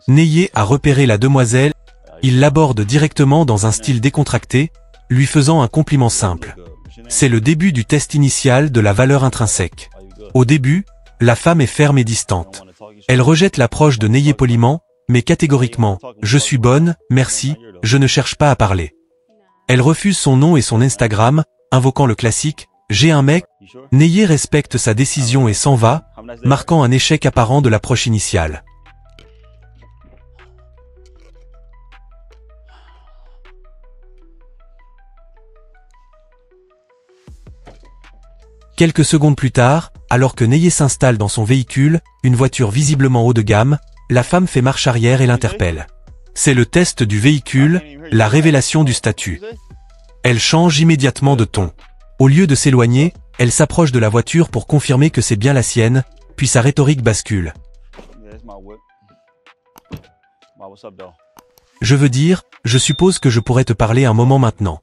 Neye a repéré la demoiselle, il l'aborde directement dans un style décontracté, lui faisant un compliment simple. C'est le début du test initial de la valeur intrinsèque. Au début, la femme est ferme et distante. Elle rejette l'approche de Neye poliment, mais catégoriquement, « Je suis bonne, merci, je ne cherche pas à parler ». Elle refuse son nom et son Instagram, invoquant le classique « J'ai un mec ». Neye respecte sa décision et s'en va, marquant un échec apparent de l'approche initiale. Quelques secondes plus tard, alors que Neye s'installe dans son véhicule, une voiture visiblement haut de gamme, la femme fait marche arrière et l'interpelle. C'est le test du véhicule, la révélation du statut. Elle change immédiatement de ton. Au lieu de s'éloigner, elle s'approche de la voiture pour confirmer que c'est bien la sienne, puis sa rhétorique bascule. Je veux dire, je suppose que je pourrais te parler un moment maintenant.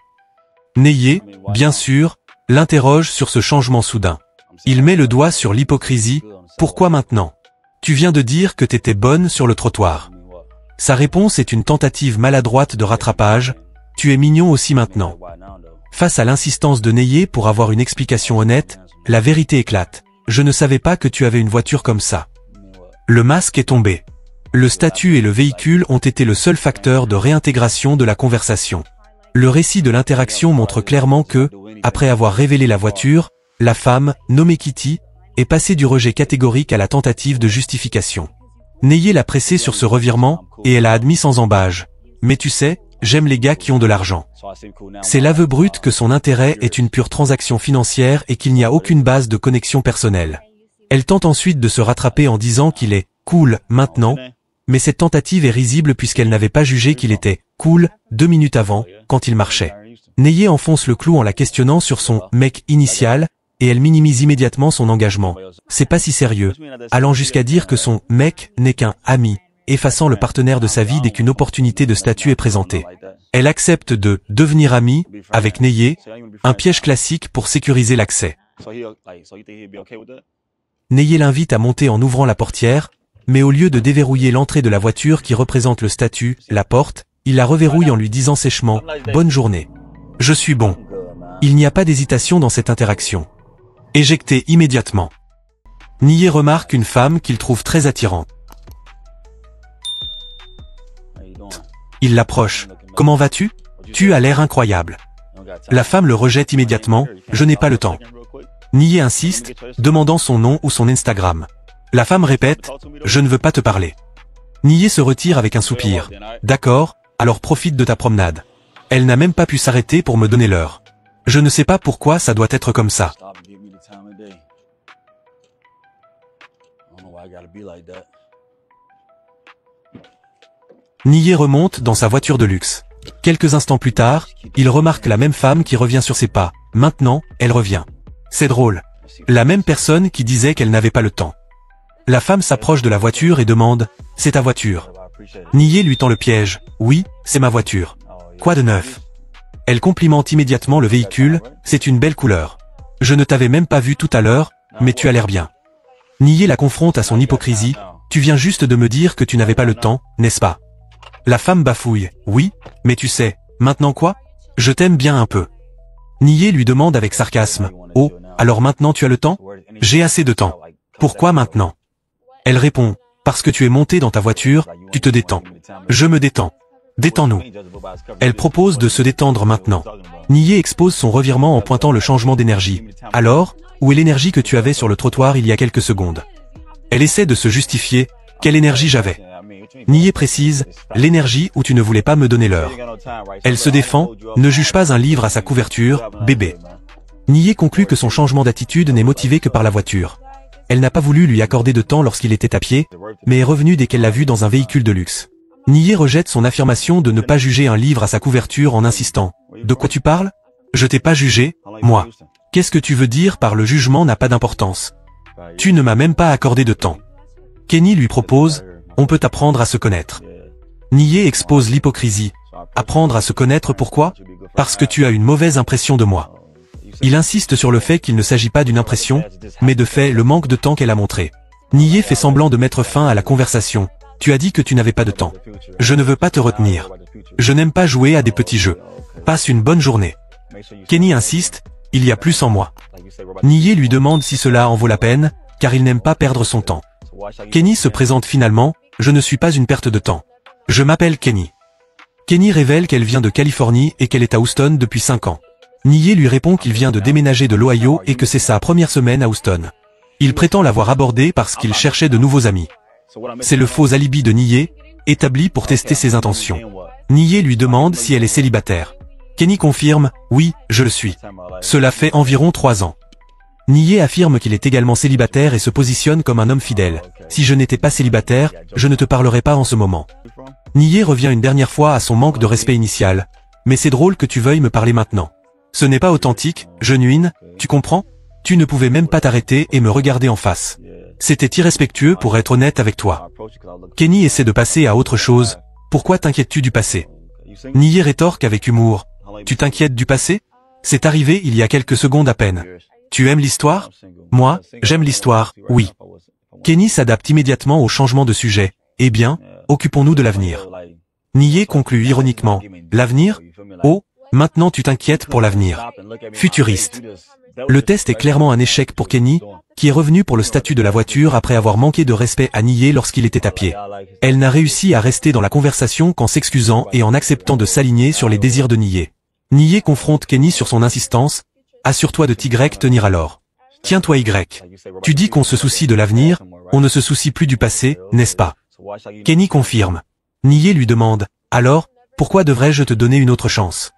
Neye, bien sûr, l'interroge sur ce changement soudain. Il met le doigt sur l'hypocrisie. Pourquoi maintenant? Tu viens de dire que t'étais bonne sur le trottoir. Sa réponse est une tentative maladroite de rattrapage. Tu es mignon aussi maintenant. Face à l'insistance de Neye pour avoir une explication honnête, la vérité éclate. Je ne savais pas que tu avais une voiture comme ça. Le masque est tombé. Le statut et le véhicule ont été le seul facteur de réintégration de la conversation. Le récit de l'interaction montre clairement que, après avoir révélé la voiture, la femme, nommée Kitty, est passée du rejet catégorique à la tentative de justification. Neye l'a pressée sur ce revirement, et elle a admis sans embâge. Mais tu sais, j'aime les gars qui ont de l'argent. C'est l'aveu brut que son intérêt est une pure transaction financière et qu'il n'y a aucune base de connexion personnelle. Elle tente ensuite de se rattraper en disant qu'il est « cool » maintenant, mais cette tentative est risible puisqu'elle n'avait pas jugé qu'il était « cool » 2 minutes avant, quand il marchait. Neye enfonce le clou en la questionnant sur son « mec » initial, et elle minimise immédiatement son engagement. C'est pas si sérieux, allant jusqu'à dire que son « mec » n'est qu'un « ami », effaçant le partenaire de sa vie dès qu'une opportunité de statut est présentée. Elle accepte de « devenir amie » avec Neye, un piège classique pour sécuriser l'accès. Neye l'invite à monter en ouvrant la portière, mais au lieu de déverrouiller l'entrée de la voiture qui représente le statut, la porte, il la reverrouille en lui disant sèchement « Bonne journée. Je suis bon ». Il n'y a pas d'hésitation dans cette interaction. Éjecté immédiatement. Neye remarque une femme qu'il trouve très attirante. Il l'approche. « Comment vas-tu? Tu as l'air incroyable. » La femme le rejette immédiatement. « Je n'ai pas le temps. » Neye insiste, demandant son nom ou son Instagram. La femme répète « Je ne veux pas te parler. » Neye se retire avec un soupir. « D'accord, alors profite de ta promenade. » Elle n'a même pas pu s'arrêter pour me donner l'heure. Je ne sais pas pourquoi ça doit être comme ça. Neye remonte dans sa voiture de luxe. Quelques instants plus tard, il remarque la même femme qui revient sur ses pas. Maintenant, elle revient. C'est drôle. La même personne qui disait qu'elle n'avait pas le temps. La femme s'approche de la voiture et demande « C'est ta voiture ?» Neye lui tend le piège « Oui, c'est ma voiture. » Quoi de neuf? Elle complimente immédiatement le véhicule « C'est une belle couleur. Je ne t'avais même pas vu tout à l'heure, mais tu as l'air bien. » Neye la confronte à son hypocrisie « Tu viens juste de me dire que tu n'avais pas le temps, n'est-ce pas ?» La femme bafouille « Oui, mais tu sais, maintenant quoi? Je t'aime bien un peu. » Neye lui demande avec sarcasme « Oh, alors maintenant tu as le temps? J'ai assez de temps. Pourquoi maintenant? » Elle répond « Parce que tu es monté dans ta voiture, tu te détends. Je me détends. Détends-nous. » Elle propose de se détendre maintenant. Neye expose son revirement en pointant le changement d'énergie. « Alors, où est l'énergie que tu avais sur le trottoir il y a quelques secondes? » Elle essaie de se justifier. « Quelle énergie j'avais? » Neye précise « L'énergie où tu ne voulais pas me donner l'heure. » Elle se défend « Ne juge pas un livre à sa couverture, bébé. » Neye conclut que son changement d'attitude n'est motivé que par la voiture. Elle n'a pas voulu lui accorder de temps lorsqu'il était à pied, mais est revenue dès qu'elle l'a vu dans un véhicule de luxe. Neye rejette son affirmation de ne pas juger un livre à sa couverture en insistant. « De quoi tu parles? Je t'ai pas jugé, moi. Qu'est-ce que tu veux dire par le jugement n'a pas d'importance? Tu ne m'as même pas accordé de temps. » Kenny lui propose « On peut apprendre à se connaître. » Neye expose l'hypocrisie. « Apprendre à se connaître pourquoi? Parce que tu as une mauvaise impression de moi. » Il insiste sur le fait qu'il ne s'agit pas d'une impression, mais de fait le manque de temps qu'elle a montré. Neye fait semblant de mettre fin à la conversation. « Tu as dit que tu n'avais pas de temps. Je ne veux pas te retenir. Je n'aime pas jouer à des petits jeux. Passe une bonne journée. Kenny insiste, il y a plus en moi. Nié lui demande si cela en vaut la peine, car il n'aime pas perdre son temps. Kenny se présente finalement, je ne suis pas une perte de temps. Je m'appelle Kenny. Kenny révèle qu'elle vient de Californie et qu'elle est à Houston depuis 5 ans. Nié lui répond qu'il vient de déménager de l'Ohio et que c'est sa première semaine à Houston. Il prétend l'avoir abordée parce qu'il cherchait de nouveaux amis. C'est le faux alibi de Nié, établi pour tester ses intentions. Nié lui demande si elle est célibataire. Kenny confirme, oui, je le suis. Cela fait environ 3 ans. Nié affirme qu'il est également célibataire et se positionne comme un homme fidèle. Si je n'étais pas célibataire, je ne te parlerais pas en ce moment. Nié revient une dernière fois à son manque de respect initial. Mais c'est drôle que tu veuilles me parler maintenant. Ce n'est pas authentique, genuine, tu comprends? Tu ne pouvais même pas t'arrêter et me regarder en face. C'était irrespectueux pour être honnête avec toi. Kenny essaie de passer à autre chose. Pourquoi t'inquiètes-tu du passé? Nié rétorque avec humour. Tu t'inquiètes du passé? C'est arrivé il y a quelques secondes à peine. Tu aimes l'histoire? Moi, j'aime l'histoire, oui. Kenny s'adapte immédiatement au changement de sujet. Eh bien, occupons-nous de l'avenir. Nié conclut ironiquement. L'avenir? Oh, maintenant tu t'inquiètes pour l'avenir. Futuriste. Le test est clairement un échec pour Kenny, qui est revenu pour le statut de la voiture après avoir manqué de respect à Nié lorsqu'il était à pied. Elle n'a réussi à rester dans la conversation qu'en s'excusant et en acceptant de s'aligner sur les désirs de Nié. Nié confronte Kenny sur son insistance. Assure-toi de Y tenir alors. Tiens-toi Y. Tu dis qu'on se soucie de l'avenir, on ne se soucie plus du passé, n'est-ce pas? Kenny confirme. Nié lui demande, alors, pourquoi devrais-je te donner une autre chance?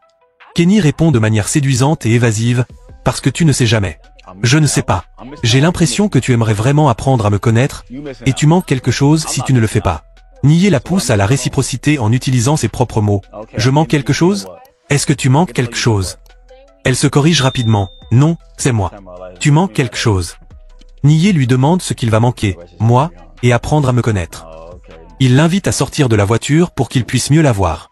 Kenny répond de manière séduisante et évasive, parce que tu ne sais jamais. Je ne sais pas. J'ai l'impression que tu aimerais vraiment apprendre à me connaître, et tu manques quelque chose si tu ne le fais pas. Nié la pousse à la réciprocité en utilisant ses propres mots. Je manque quelque chose? Est-ce que tu manques quelque chose? Elle se corrige rapidement. Non, c'est moi. Tu manques quelque chose. Nié lui demande ce qu'il va manquer, moi, et apprendre à me connaître. Il l'invite à sortir de la voiture pour qu'il puisse mieux la voir.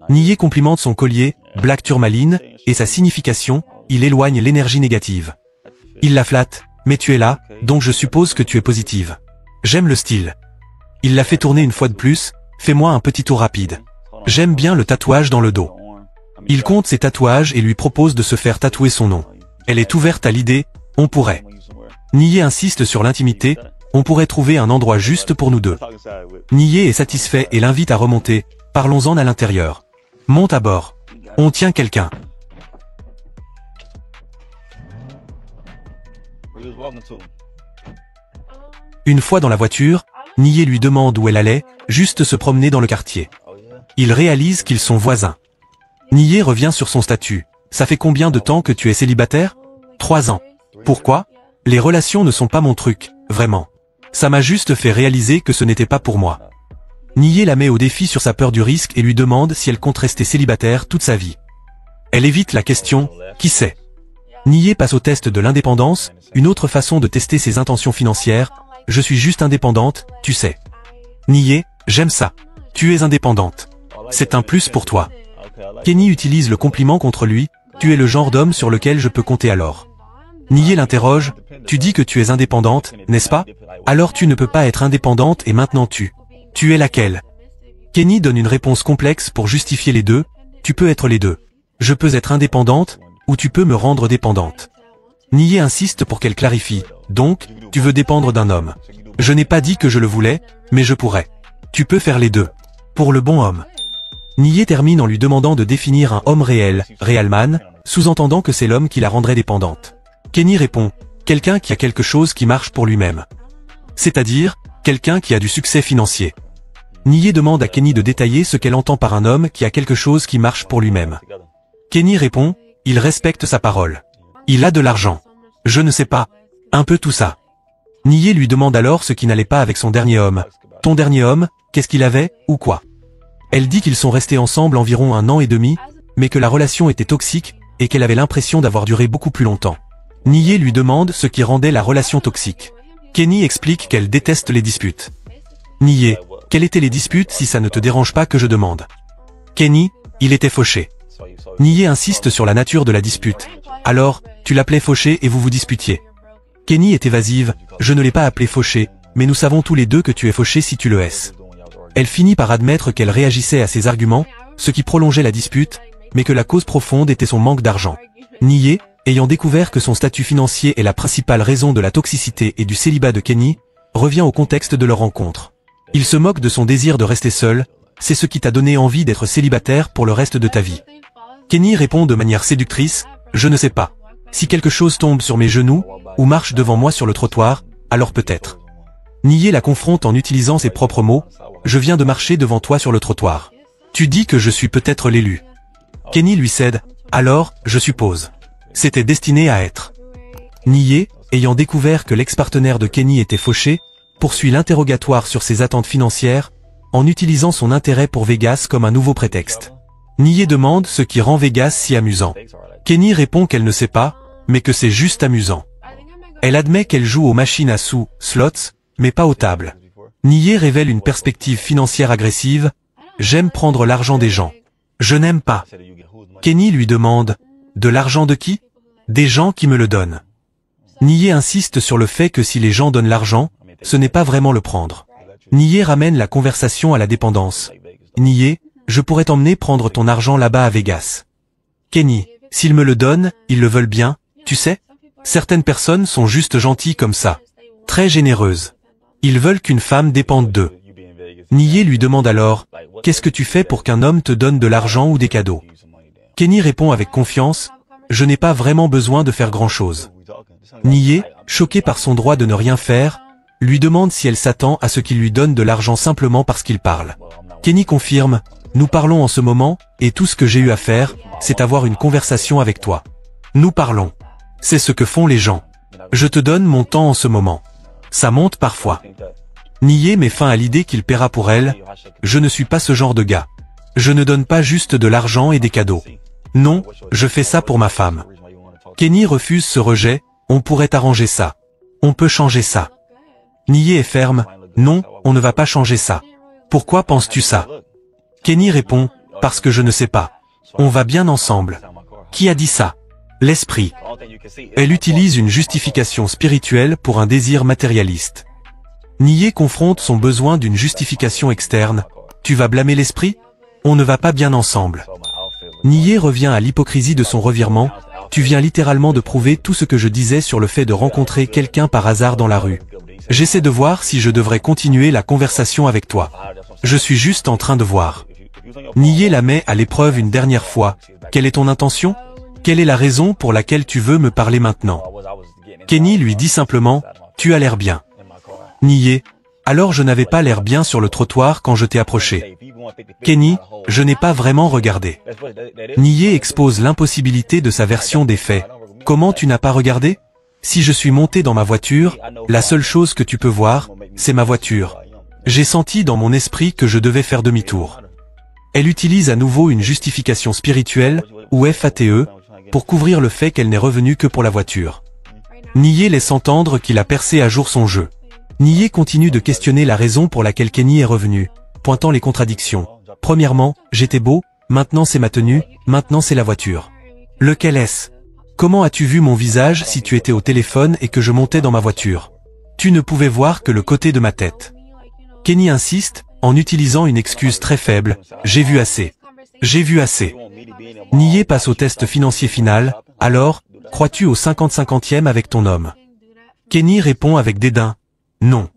Nié complimente son collier, black tourmaline, et sa signification, il éloigne l'énergie négative. Il la flatte, mais tu es là, donc je suppose que tu es positive. J'aime le style. Il la fait tourner une fois de plus, fais-moi un petit tour rapide. J'aime bien le tatouage dans le dos. Il compte ses tatouages et lui propose de se faire tatouer son nom. Elle est ouverte à l'idée, on pourrait. Nié insiste sur l'intimité, on pourrait trouver un endroit juste pour nous deux. Nié est satisfait et l'invite à remonter, parlons-en à l'intérieur. Monte à bord. On tient quelqu'un. Une fois dans la voiture, Nié lui demande où elle allait, juste se promener dans le quartier. Il réalise qu'ils sont voisins. Nié revient sur son statut. Ça fait combien de temps que tu es célibataire? 3 ans. Pourquoi? Les relations ne sont pas mon truc, vraiment. Ça m'a juste fait réaliser que ce n'était pas pour moi. Nié la met au défi sur sa peur du risque et lui demande si elle compte rester célibataire toute sa vie. Elle évite la question, qui sait? Nié passe au test de l'indépendance, une autre façon de tester ses intentions financières. Je suis juste indépendante, tu sais. Nié, j'aime ça. Tu es indépendante. C'est un plus pour toi. Kenny utilise le compliment contre lui, tu es le genre d'homme sur lequel je peux compter alors. Nié l'interroge, tu dis que tu es indépendante, n'est-ce pas? Alors tu ne peux pas être indépendante et maintenant tu es laquelle? Kenny donne une réponse complexe pour justifier les deux, tu peux être les deux. Je peux être indépendante, ou tu peux me rendre dépendante. Nié insiste pour qu'elle clarifie, donc, tu veux dépendre d'un homme. Je n'ai pas dit que je le voulais, mais je pourrais. Tu peux faire les deux. Pour le bon homme. Nié termine en lui demandant de définir un homme réel, real man, sous-entendant que c'est l'homme qui la rendrait dépendante. Kenny répond, quelqu'un qui a quelque chose qui marche pour lui-même. C'est-à-dire, quelqu'un qui a du succès financier. Nié demande à Kenny de détailler ce qu'elle entend par un homme qui a quelque chose qui marche pour lui-même. Kenny répond, il respecte sa parole. Il a de l'argent. Je ne sais pas. Un peu tout ça. Nié lui demande alors ce qui n'allait pas avec son dernier homme. Ton dernier homme, qu'est-ce qu'il avait, ou quoi? Elle dit qu'ils sont restés ensemble environ 1 an et demi, mais que la relation était toxique, et qu'elle avait l'impression d'avoir duré beaucoup plus longtemps. Nié lui demande ce qui rendait la relation toxique. Kenny explique qu'elle déteste les disputes. Nié, quelles étaient les disputes si ça ne te dérange pas que je demande? Kenny, il était fauché. Nié insiste sur la nature de la dispute. Alors, tu l'appelais fauché et vous vous disputiez. Kenny est évasive, je ne l'ai pas appelé fauché, mais nous savons tous les deux que tu es fauché si tu le es. Elle finit par admettre qu'elle réagissait à ses arguments, ce qui prolongeait la dispute, mais que la cause profonde était son manque d'argent. Nié, ayant découvert que son statut financier est la principale raison de la toxicité et du célibat de Kenny, revient au contexte de leur rencontre. Il se moque de son désir de rester seul, c'est ce qui t'a donné envie d'être célibataire pour le reste de ta vie. Kenny répond de manière séductrice, je ne sais pas. Si quelque chose tombe sur mes genoux, ou marche devant moi sur le trottoir, alors peut-être. Nié la confronte en utilisant ses propres mots, je viens de marcher devant toi sur le trottoir. Tu dis que je suis peut-être l'élu. Kenny lui cède, alors, je suppose. C'était destiné à être. Nié, ayant découvert que l'ex-partenaire de Kenny était fauché, poursuit l'interrogatoire sur ses attentes financières, en utilisant son intérêt pour Vegas comme un nouveau prétexte. Nié demande ce qui rend Vegas si amusant. Kenny répond qu'elle ne sait pas, mais que c'est juste amusant. Elle admet qu'elle joue aux machines à sous, slots, mais pas aux tables. Nié révèle une perspective financière agressive, j'aime prendre l'argent des gens. Je n'aime pas. Kenny lui demande, de l'argent de qui? Des gens qui me le donnent. Nié insiste sur le fait que si les gens donnent l'argent, ce n'est pas vraiment le prendre. Nié ramène la conversation à la dépendance. Nié, je pourrais t'emmener prendre ton argent là-bas à Vegas. Kenny, s'ils me le donnent, ils le veulent bien, tu sais? Certaines personnes sont juste gentilles comme ça. Très généreuses. Ils veulent qu'une femme dépende d'eux. Nié lui demande alors, qu'est-ce que tu fais pour qu'un homme te donne de l'argent ou des cadeaux? Kenny répond avec confiance, je n'ai pas vraiment besoin de faire grand-chose. Nié, choqué par son droit de ne rien faire, lui demande si elle s'attend à ce qu'il lui donne de l'argent simplement parce qu'il parle. Kenny confirme, nous parlons en ce moment, et tout ce que j'ai eu à faire, c'est avoir une conversation avec toi. Nous parlons. C'est ce que font les gens. Je te donne mon temps en ce moment. Ça monte parfois. Nié met fin à l'idée qu'il paiera pour elle, je ne suis pas ce genre de gars. Je ne donne pas juste de l'argent et des cadeaux. Non, je fais ça pour ma femme. Kenny refuse ce rejet, on pourrait arranger ça. On peut changer ça. Nié est ferme, non, on ne va pas changer ça. Pourquoi penses-tu ça? Kenny répond, parce que je ne sais pas. On va bien ensemble. Qui a dit ça? L'esprit. Elle utilise une justification spirituelle pour un désir matérialiste. Nié confronte son besoin d'une justification externe. Tu vas blâmer l'esprit? On ne va pas bien ensemble. Nié revient à l'hypocrisie de son revirement. Tu viens littéralement de prouver tout ce que je disais sur le fait de rencontrer quelqu'un par hasard dans la rue. J'essaie de voir si je devrais continuer la conversation avec toi. Je suis juste en train de voir. Nié la met à l'épreuve une dernière fois. Quelle est ton intention? Quelle est la raison pour laquelle tu veux me parler maintenant? Kenny lui dit simplement, tu as l'air bien. Nié, alors je n'avais pas l'air bien sur le trottoir quand je t'ai approché. Kenny, je n'ai pas vraiment regardé. Nié expose l'impossibilité de sa version des faits. Comment tu n'as pas regardé? Si je suis monté dans ma voiture, la seule chose que tu peux voir, c'est ma voiture. J'ai senti dans mon esprit que je devais faire demi-tour. Elle utilise à nouveau une justification spirituelle, ou FATE, pour couvrir le fait qu'elle n'est revenue que pour la voiture. Nié laisse entendre qu'il a percé à jour son jeu. Nié continue de questionner la raison pour laquelle Kenny est revenu, pointant les contradictions. Premièrement, j'étais beau, maintenant c'est ma tenue, maintenant c'est la voiture. Lequel est-ce? Comment as-tu vu mon visage si tu étais au téléphone et que je montais dans ma voiture? Tu ne pouvais voir que le côté de ma tête. Kenny insiste, en utilisant une excuse très faible, j'ai vu assez. J'ai vu assez. Nié passe au test financier final, alors, crois-tu au 50-50e avec ton homme? Kenny répond avec dédain, non.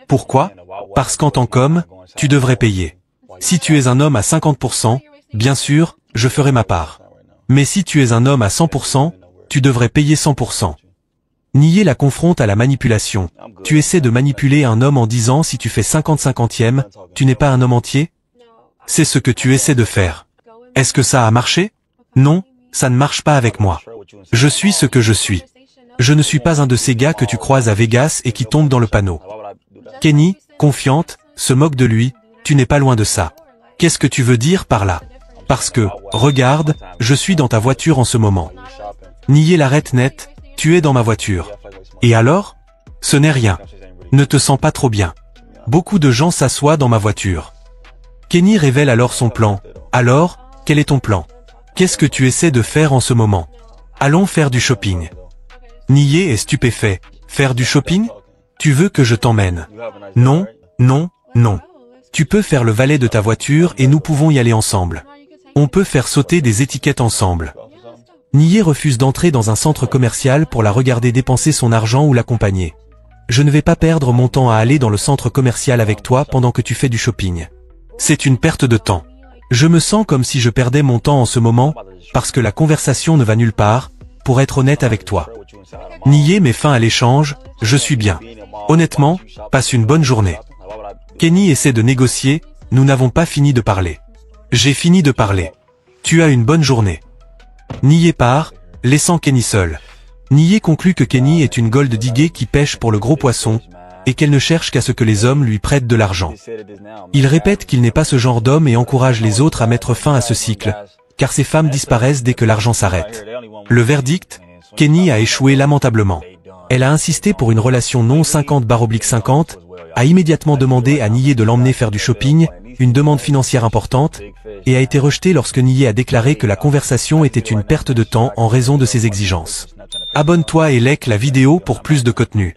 Pourquoi? Parce qu'en tant qu'homme, tu devrais payer. Si tu es un homme à 50%, bien sûr, je ferai ma part. Mais si tu es un homme à 100%, tu devrais payer 100%. Nié la confronte à la manipulation. Tu essaies de manipuler un homme en disant si tu fais 50-50e, tu n'es pas un homme entier? C'est ce que tu essaies de faire. Est-ce que ça a marché? Non, ça ne marche pas avec moi. Je suis ce que je suis. Je ne suis pas un de ces gars que tu croises à Vegas et qui tombent dans le panneau. Kenny, confiante, se moque de lui, tu n'es pas loin de ça. Qu'est-ce que tu veux dire par là? Parce que, regarde, je suis dans ta voiture en ce moment. Nié l'arrête net, tu es dans ma voiture. Et alors? Ce n'est rien. Ne te sens pas trop bien. Beaucoup de gens s'assoient dans ma voiture. Kenny révèle alors son plan. Alors, quel est ton plan? Qu'est-ce que tu essaies de faire en ce moment? Allons faire du shopping. Nié est stupéfait. Faire du shopping? Tu veux que je t'emmène? Non, non, non. Tu peux faire le valet de ta voiture et nous pouvons y aller ensemble. On peut faire sauter des étiquettes ensemble. Nie refuse d'entrer dans un centre commercial pour la regarder dépenser son argent ou l'accompagner. Je ne vais pas perdre mon temps à aller dans le centre commercial avec toi pendant que tu fais du shopping. C'est une perte de temps. Je me sens comme si je perdais mon temps en ce moment, parce que la conversation ne va nulle part, pour être honnête avec toi. Nie met fin à l'échange, je suis bien. Honnêtement, passe une bonne journée. Kenny essaie de négocier, nous n'avons pas fini de parler. J'ai fini de parler. Tu as une bonne journée. Nie part, laissant Kenny seul. Nie conclut que Kenny est une gold digger qui pêche pour le gros poisson, et qu'elle ne cherche qu'à ce que les hommes lui prêtent de l'argent. Il répète qu'il n'est pas ce genre d'homme et encourage les autres à mettre fin à ce cycle, car ces femmes disparaissent dès que l'argent s'arrête. Le verdict, Kenny a échoué lamentablement. Elle a insisté pour une relation non 50/50, a immédiatement demandé à Nie de l'emmener faire du shopping, une demande financière importante, et a été rejetée lorsque Nie a déclaré que la conversation était une perte de temps en raison de ses exigences. Abonne-toi et like la vidéo pour plus de contenu.